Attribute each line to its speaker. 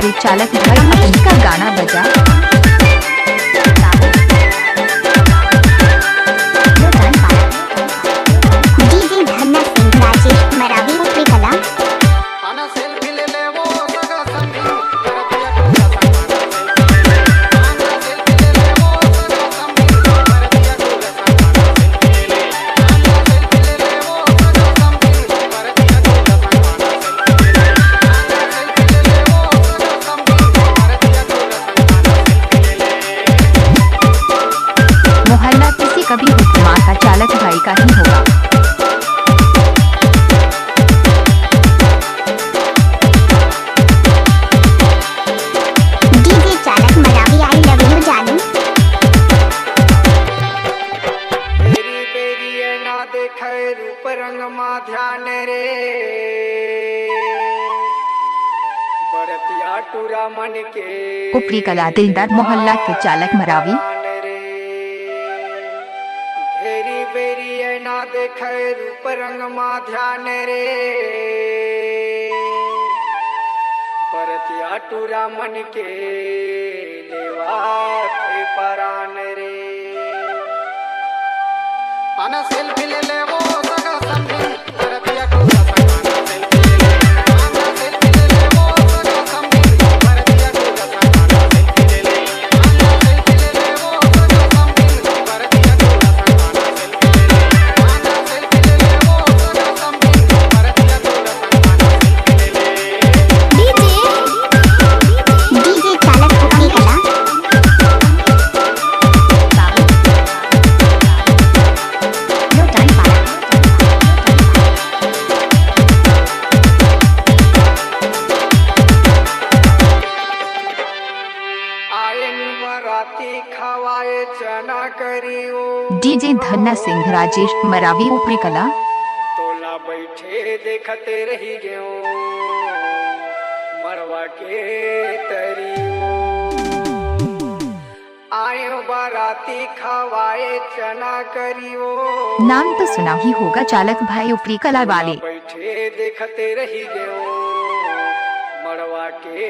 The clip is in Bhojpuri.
Speaker 1: अरे चालक भाई इनका गाना बजा।
Speaker 2: डीजे धन्ना सिंह राजेश मरावी ऊपरी कला।
Speaker 1: मोहल्ला किसी कभी हुक्मा का चालक भाई का ही होगा।
Speaker 2: डीजे चालक मरावी आई लव यू जानू।
Speaker 3: बेरी बेरी ना देखे रूप रंग मा ध्यान रे बरतिया टूरा मन के
Speaker 1: ऊपरी कला दिलदार मोहल्ला के चालक मरावी।
Speaker 3: घेरी बेरी ना देखे रूप रंग मा ध्यान रे बरतिया टूरा मन के लेवा थे परान रे आना सेल्फी ले ले वो सगा संगी बरतिया टूरा संगाना सेल्फी ले ले आना सेल्फी ले ले वो सगा संगी बरतिया टूरा संगाना सेल्फी ले ले आना सेल्फी ले ले वो सगा संगी बरतिया टूरा संगाना सेल्फी ले ले आना सेल्फी ले ले वो सगा संगी बरतिया टूरा संगाना सेल्फी ले ले।
Speaker 2: डीजे चालक ऊपरी कला।
Speaker 3: आयन बराती खवाए चना करियो
Speaker 1: डीजे धन्ना सिंह राजेश मरावी ऊपरी कला।
Speaker 3: तोला बैठे देखते रही गयो मरवा के तरियो आयो बाराती खवाए चना करियो
Speaker 1: नाम तो सुना ही होगा चालक भाई ऊपरी कला वाले।
Speaker 3: बैठे देखते रही गयो मरवा के